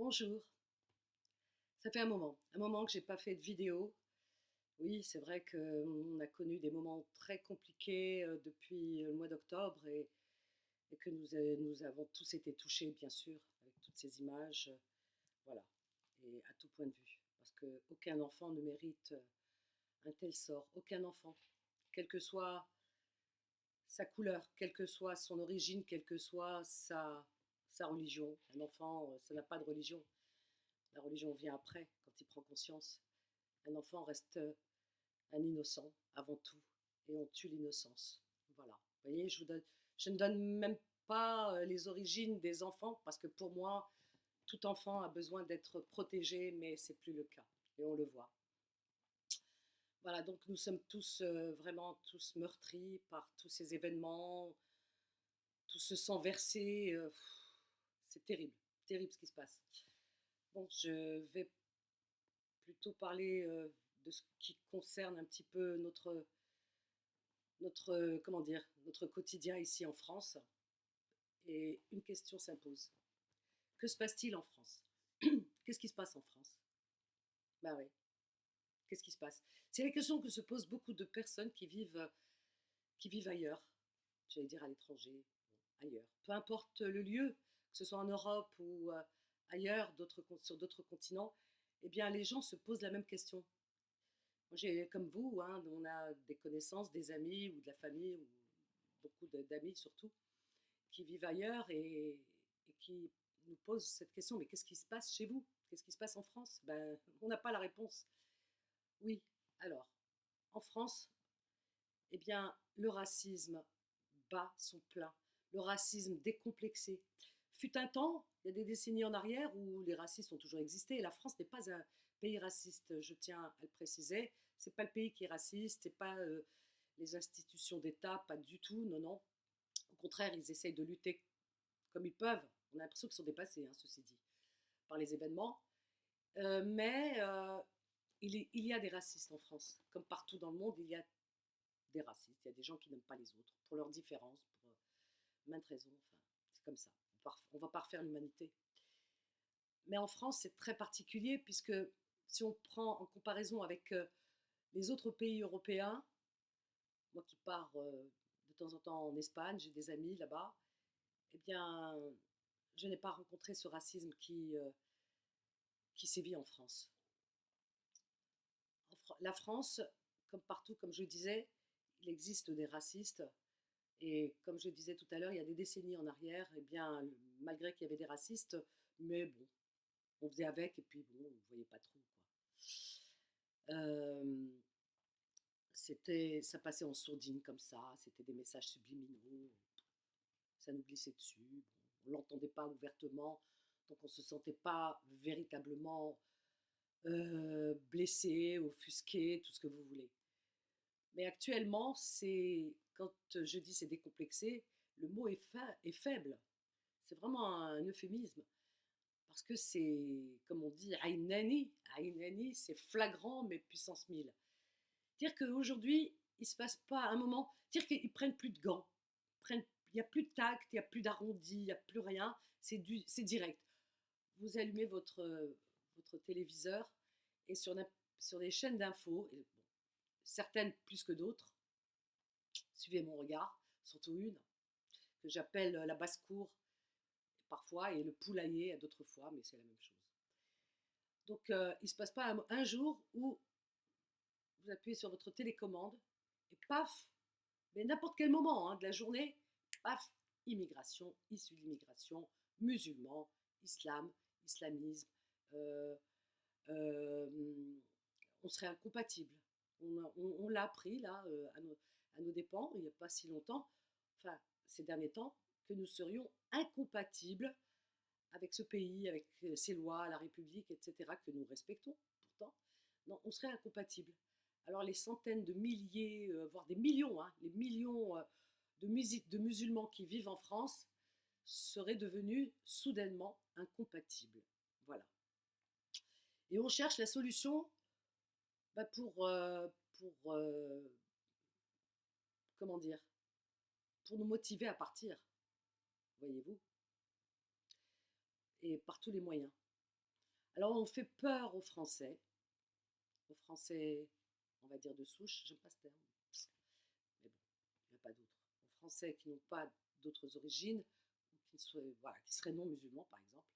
Bonjour, ça fait un moment que j'ai pas fait de vidéo. Oui, c'est vrai qu'on a connu des moments très compliqués depuis le mois d'octobre et que nous avons tous été touchés, bien sûr, avec toutes ces images, voilà, et à tout point de vue. Parce qu'aucun enfant ne mérite un tel sort, aucun enfant, quelle que soit sa couleur, quelle que soit son origine, quelle que soit sa religion. Un enfant, ça n'a pas de religion. La religion vient après, quand il prend conscience. Un enfant reste un innocent avant tout, et on tue l'innocence. Voilà. Vous voyez, je ne donne même pas les origines des enfants, parce que pour moi, tout enfant a besoin d'être protégé, mais c'est plus le cas, et on le voit. Voilà, donc nous sommes tous vraiment tous meurtris par tous ces événements, tout ce sang versé. C'est terrible, terrible ce qui se passe. Bon, je vais plutôt parler de ce qui concerne un petit peu comment dire, notre quotidien ici en France. Et une question s'impose. Que se passe-t-il en France? Qu'est-ce qui se passe en France? Bah oui, qu'est-ce qui se passe? C'est la question que se posent beaucoup de personnes qui vivent ailleurs. J'allais dire à l'étranger, ailleurs. Peu importe le lieu, que ce soit en Europe ou ailleurs, sur d'autres continents, eh bien les gens se posent la même question. Moi, j'ai, comme vous, hein, on a des connaissances, des amis ou de la famille, ou beaucoup d'amis surtout, qui vivent ailleurs et qui nous posent cette question, mais qu'est-ce qui se passe chez vous? Qu'est-ce qui se passe en France? Ben, on n'a pas la réponse. Oui, alors, en France, eh bien, le racisme bat son plein, le racisme décomplexé. Fut un temps, il y a des décennies en arrière, où les racistes ont toujours existé, et la France n'est pas un pays raciste, je tiens à le préciser. C'est pas le pays qui est raciste, c'est pas les institutions d'État, pas du tout, non, non. Au contraire, ils essayent de lutter comme ils peuvent. On a l'impression qu'ils sont dépassés, hein, ceci dit, par les événements. Mais il y a des racistes en France. Comme partout dans le monde, il y a des racistes. Il y a des gens qui n'aiment pas les autres, pour leurs différences, pour maintes raisons. Enfin, c'est comme ça. On ne va pas refaire l'humanité. Mais en France, c'est très particulier, puisque si on prend en comparaison avec les autres pays européens, moi qui pars de temps en temps en Espagne, j'ai des amis là-bas, eh bien, je n'ai pas rencontré ce racisme qui sévit en France. La France, comme partout, comme je disais, il existe des racistes. Et comme je disais tout à l'heure, il y a des décennies en arrière, eh bien, malgré qu'il y avait des racistes, mais bon, on faisait avec et puis bon, on ne voyait pas trop, quoi. Ça passait en sourdine comme ça, c'était des messages subliminaux, ça nous glissait dessus, bon, on ne l'entendait pas ouvertement, donc on ne se sentait pas véritablement blessé, offusqué, tout ce que vous voulez. Mais actuellement, quand je dis c'est décomplexé, le mot est faible. C'est vraiment un euphémisme. Parce que c'est, comme on dit, Ainani, c'est flagrant, mais puissance 1000. Dire qu'aujourd'hui, il ne se passe pas un moment, dire qu'ils prennent plus de gants, il n'y a plus de tact, il n'y a plus d'arrondi, il n'y a plus rien, c'est direct. Vous allumez votre téléviseur et sur des chaînes d'infos, bon, certaines plus que d'autres, suivez mon regard, surtout une, que j'appelle la basse-cour parfois et le poulailler à d'autres fois, mais c'est la même chose. Donc il ne se passe pas un jour où vous appuyez sur votre télécommande et paf, mais n'importe quel moment hein, de la journée, paf, immigration, issue de l'immigration, musulmans, islam, islamisme, euh, euh, on serait incompatibles. On l'a appris là à nos dépens, il n'y a pas si longtemps, enfin ces derniers temps, que nous serions incompatibles avec ce pays, avec ses lois, la République, etc., que nous respectons pourtant. Non, on serait incompatibles. Alors les centaines de milliers, voire des millions, hein, les millions de musulmans qui vivent en France seraient devenus soudainement incompatibles. Voilà. Et on cherche la solution bah, pour comment dire, pour nous motiver à partir, voyez-vous, et par tous les moyens. Alors on fait peur aux Français, on va dire de souche, j'aime pas ce terme, mais bon, il n'y en a pas d'autres. Aux Français qui n'ont pas d'autres origines, ou voilà, qui seraient non musulmans par exemple,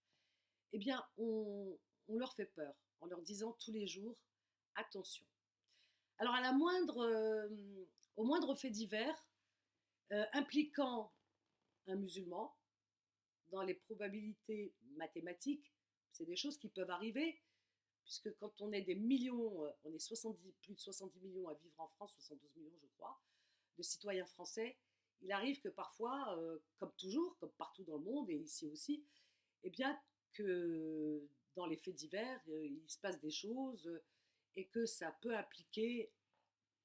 eh bien on leur fait peur en leur disant tous les jours attention. Alors au moindre fait divers impliquant un musulman, dans les probabilités mathématiques, c'est des choses qui peuvent arriver, puisque quand on est des millions, on est 70, plus de 70 millions à vivre en France, 72 millions je crois, de citoyens français, il arrive que parfois, comme toujours, comme partout dans le monde et ici aussi, eh bien que dans les faits divers, il se passe des choses et que ça peut impliquer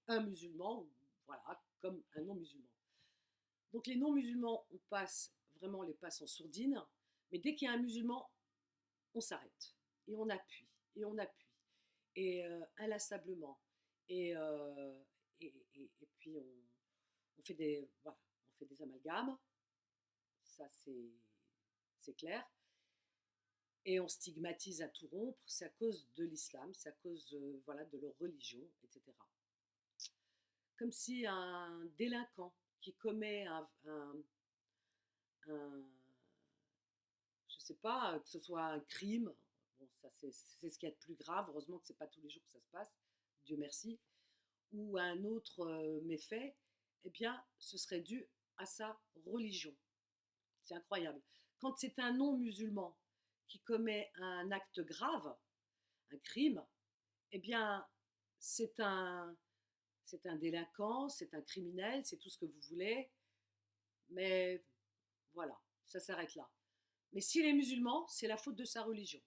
un musulman, voilà, comme un non-musulman. Donc les non-musulmans, on passe vraiment les passe en sourdine, mais dès qu'il y a un musulman, on s'arrête et on appuie et on appuie et inlassablement et, et puis on fait des voilà, on fait des amalgames, ça c'est clair, et on stigmatise à tout rompre, c'est à cause de l'islam, c'est à cause voilà de leur religion, etc. Comme si un délinquant qui commet un je sais pas, que ce soit un crime, bon ça c'est ce qu'il y a de plus grave, heureusement que c'est pas tous les jours que ça se passe, Dieu merci, ou un autre méfait, eh bien ce serait dû à sa religion. C'est incroyable. Quand c'est un non-musulman qui commet un acte grave, un crime, eh bien c'est un, c'est un délinquant, c'est un criminel, c'est tout ce que vous voulez, mais voilà, ça s'arrête là. Mais s'il est musulman, c'est la faute de sa religion.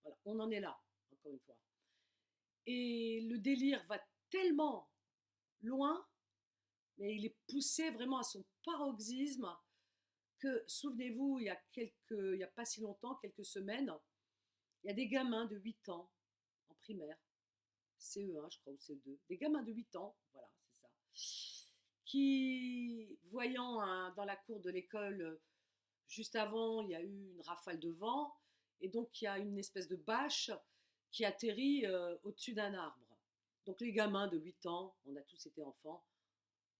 Voilà, on en est là, encore une fois. Et le délire va tellement loin, mais il est poussé vraiment à son paroxysme que, souvenez-vous, il y a pas si longtemps, quelques semaines, il y a des gamins de 8 ans en primaire, CE1 je crois ou CE2, des gamins de 8 ans, voilà, c'est ça, qui, voyant dans la cour de l'école, juste avant, il y a eu une rafale de vent, et donc il y a une espèce de bâche qui atterrit au-dessus d'un arbre. Donc les gamins de 8 ans, on a tous été enfants,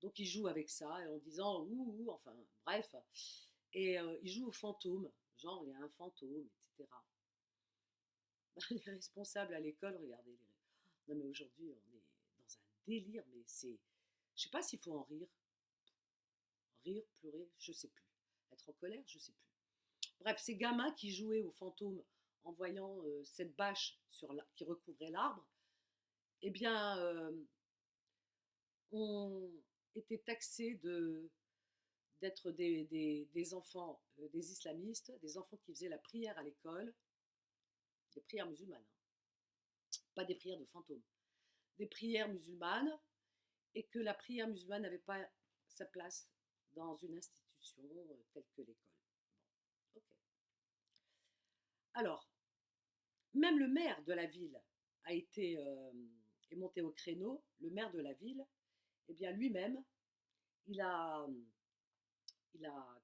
donc ils jouent avec ça en disant ouh, enfin bref, et ils jouent au fantôme, genre il y a un fantôme, etc. Les responsables à l'école, regardez, non mais aujourd'hui on est dans un délire, mais c'est, je sais pas s'il faut en rire, pleurer, je sais plus, être en colère, je sais plus. Bref, ces gamins qui jouaient aux fantômes en voyant cette bâche qui recouvrait l'arbre, eh bien, ont été taxés d'être des enfants, des islamistes, des enfants qui faisaient la prière à l'école, des prières musulmanes, hein, pas des prières de fantômes, des prières musulmanes, et que la prière musulmane n'avait pas sa place dans une institution telle que l'école. Bon, ok. Alors, même le maire de la ville est monté au créneau. Le maire de la ville, eh bien lui-même, il a,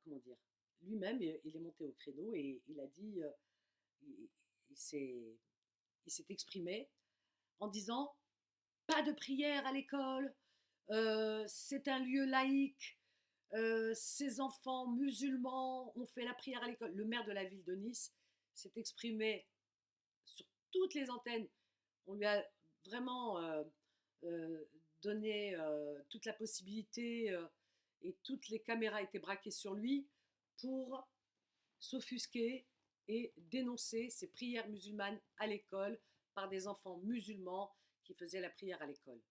comment dire, lui-même, il est monté au créneau et il a dit, il, il s'est, il s'est exprimé en disant pas de prière à l'école, c'est un lieu laïque, ces enfants musulmans ont fait la prière à l'école. Le maire de la ville de Nice s'est exprimé sur toutes les antennes. On lui a vraiment euh, donné toute la possibilité et toutes les caméras étaient braquées sur lui pour s'offusquer et dénoncer ces prières musulmanes à l'école par des enfants musulmans qui faisaient la prière à l'école.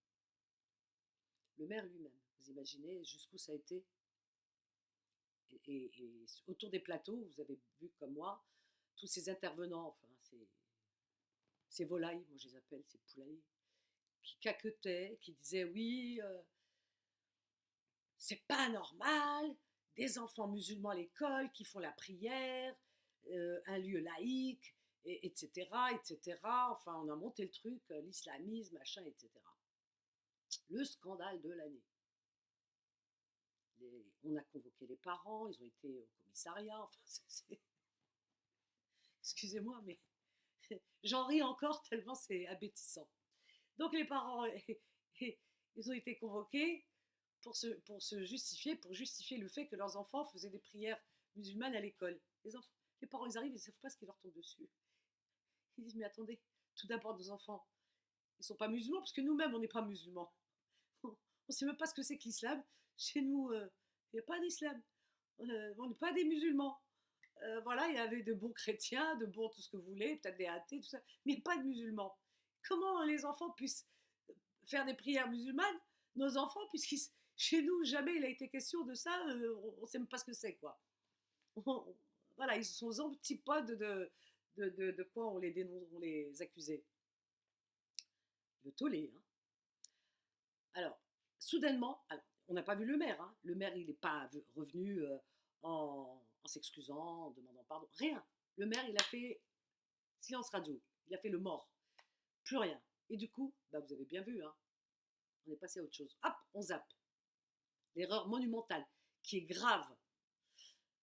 Le maire lui-même, vous imaginez jusqu'où ça a été. Et autour des plateaux, vous avez vu comme moi, tous ces intervenants, enfin ces volailles, moi je les appelle ces poulailles, qui caquetaient, qui disaient oui, c'est pas normal, des enfants musulmans à l'école qui font la prière, un lieu laïque, etc., etc. Enfin, on a monté le truc, l'islamisme, machin, etc. Le scandale de l'année. On a convoqué les parents, ils ont été au commissariat, enfin, excusez-moi, mais J'en ris encore tellement c'est abétissant. Donc les parents, ils ont été convoqués pour se justifier, pour justifier le fait que leurs enfants faisaient des prières musulmanes à l'école. Les parents, ils arrivent, ils ne savent pas ce qui leur tombe dessus. Ils disent, mais attendez, tout d'abord, nos enfants, ils ne sont pas musulmans, parce que nous-mêmes, on n'est pas musulmans. On ne sait même pas ce que c'est que l'islam. Chez nous, il n'y a pas d'islam. On n'est pas des musulmans. Voilà, il y avait de bons chrétiens, de bons tout ce que vous voulez, peut-être des athées, tout ça, mais pas de musulmans. Comment les enfants puissent faire des prières musulmanes, nos enfants, chez nous, jamais il a été question de ça, on ne sait même pas ce que c'est, quoi. Voilà, ils sont aux antipodes de quoi on les dénonce, on les accusait. Le tollé, hein. Alors, soudainement, alors, on n'a pas vu le maire, hein. Le maire, il n'est pas revenu en s'excusant, en demandant pardon, rien. Le maire, il a fait silence radio, il a fait le mort, plus rien. Et du coup, bah, vous avez bien vu, hein, on est passé à autre chose. Hop, on zappe. L'erreur monumentale, qui est grave.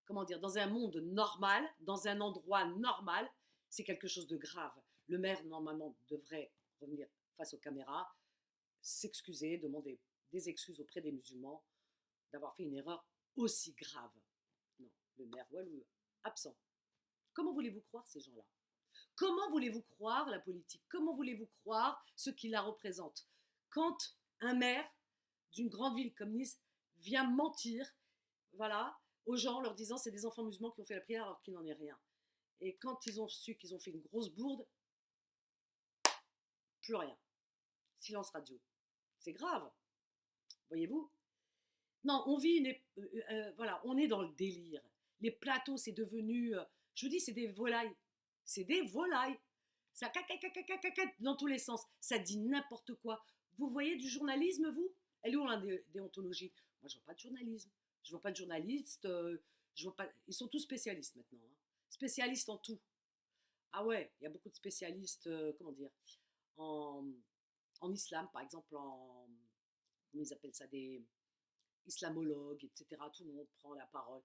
Comment dire, dans un monde normal, dans un endroit normal, c'est quelque chose de grave. Le maire, normalement, devrait revenir face aux caméras, s'excuser, demander des excuses auprès des musulmans d'avoir fait une erreur aussi grave. Non, le maire, walou, absent. Comment voulez-vous croire ces gens-là? Comment voulez-vous croire la politique? Comment voulez-vous croire ceux qui la représentent? Quand un maire d'une grande ville comme Nice vient mentir, voilà, aux gens en leur disant c'est des enfants musulmans qui ont fait la prière alors qu'il n'en est rien. Et quand ils ont su qu'ils ont fait une grosse bourde, plus rien. Silence radio. C'est grave. Voyez-vous? Non, on vit voilà, on est dans le délire. Les plateaux, c'est devenu, je vous dis, c'est des volailles. C'est des volailles. Ça dans tous les sens. Ça dit n'importe quoi. Vous voyez du journalisme, vous? Elle est où la déontologie? Moi, je vois pas de journalisme. Je vois pas de journalistes. Je vois pas. Ils sont tous spécialistes maintenant, hein. Spécialistes en tout. Ah ouais, il y a beaucoup de spécialistes, comment dire, en, en islam, par exemple, comment ils appellent ça, des islamologues, etc. Tout le monde prend la parole.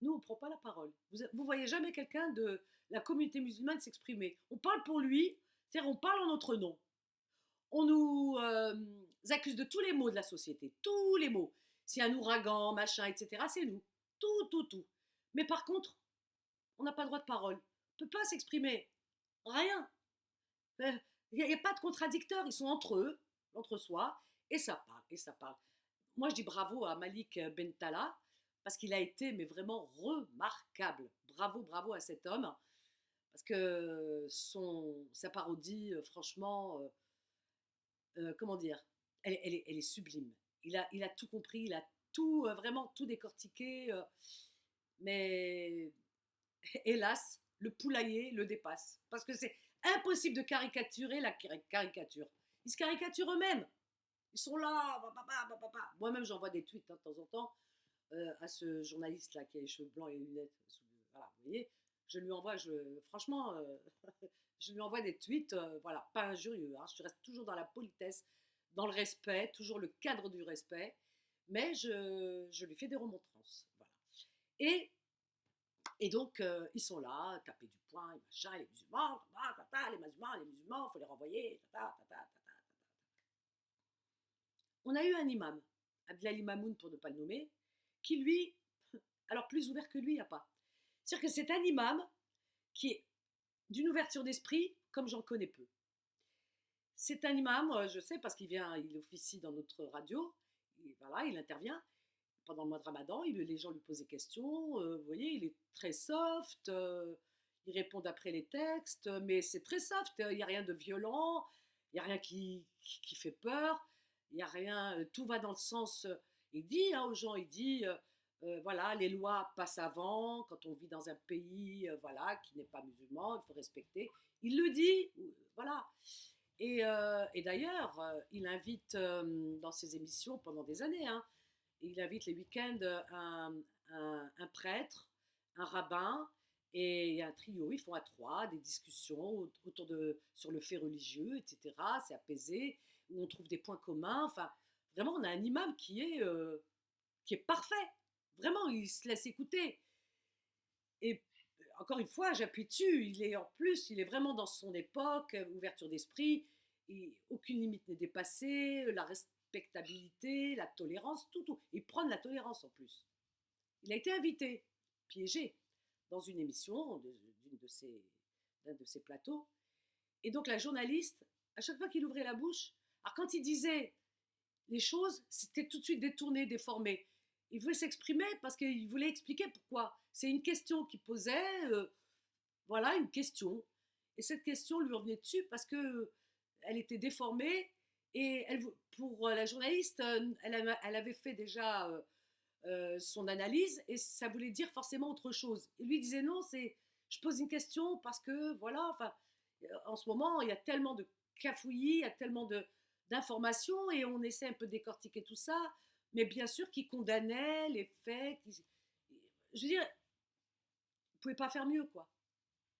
Nous, on ne prend pas la parole. Vous voyez jamais quelqu'un de la communauté musulmane s'exprimer. On parle pour lui, c'est-à-dire on parle en notre nom. On nous accuse de tous les maux de la société, tous les maux. S'il y a un ouragan, machin, etc., c'est nous. Tout, tout, tout. Mais par contre, on n'a pas le droit de parole. On ne peut pas s'exprimer. Rien. Il n'y a pas de contradicteurs. Ils sont entre eux, entre soi, et ça parle, et ça parle. Moi, je dis bravo à Malik Bentala, parce qu'il a été, mais vraiment remarquable. Bravo, bravo à cet homme, parce que sa parodie, franchement, comment dire, elle est sublime. Il a tout compris, il a tout, vraiment tout décortiqué, mais hélas, le poulailler le dépasse. Parce que c'est impossible de caricaturer la caricature. Ils se caricaturent eux-mêmes. Ils sont là, moi-même j'envoie des tweets, hein, de temps en temps à ce journaliste-là qui a les cheveux blancs et les lunettes. Voilà, vous voyez, je lui envoie, franchement, je lui envoie des tweets, voilà, pas injurieux, hein, je reste toujours dans la politesse, dans le respect, toujours le cadre du respect, mais je lui fais des remontrances. Voilà. Et, et donc, ils sont là, taper du poing, et machin, les musulmans, les musulmans, il faut les renvoyer, On a eu un imam, Abdelali Mamoun pour ne pas le nommer, qui lui, alors plus ouvert que lui, il n'y a pas. C'est-à-dire que c'est un imam qui est d'une ouverture d'esprit comme j'en connais peu. C'est un imam, je sais parce il officie dans notre radio, voilà, il intervient pendant le mois de Ramadan, les gens lui posent des questions, vous voyez, il est très soft, il répond d'après les textes, mais c'est très soft, il n'y a rien de violent, il n'y a rien qui fait peur, il n'y a rien, tout va dans le sens, il dit hein, aux gens, il dit, voilà, les lois passent avant, quand on vit dans un pays, voilà, qui n'est pas musulman, il faut respecter, il le dit, voilà. Et d'ailleurs, il invite dans ses émissions pendant des années, hein, il invite les week-ends un prêtre, un rabbin et un trio. Ils font à trois des discussions sur le fait religieux, etc. C'est apaisé, où on trouve des points communs. Enfin, vraiment, on a un imam qui est parfait. Vraiment, il se laisse écouter. Et encore une fois, j'appuie dessus, il est en plus, il est vraiment dans son époque, ouverture d'esprit, et aucune limite n'est dépassée, la respectabilité, la tolérance, tout, tout. Il prône la tolérance en plus. Il a été invité, piégé, dans une émission d'un de ses plateaux. Et donc la journaliste, à chaque fois qu'il ouvrait la bouche, alors quand il disait les choses, c'était tout de suite détourné, déformé. Il voulait s'exprimer parce qu'il voulait expliquer pourquoi. C'est une question qu'il posait, voilà, une question. Et cette question lui revenait dessus parce que elle était déformée et pour la journaliste, elle avait fait déjà son analyse et ça voulait dire forcément autre chose. Et lui disait non, je pose une question parce que voilà, enfin, en ce moment il y a tellement de cafouillis, il y a tellement d'informations et on essaie un peu de décortiquer tout ça, mais bien sûr qui condamnait les faits. Je veux dire, vous pouvez pas faire mieux quoi.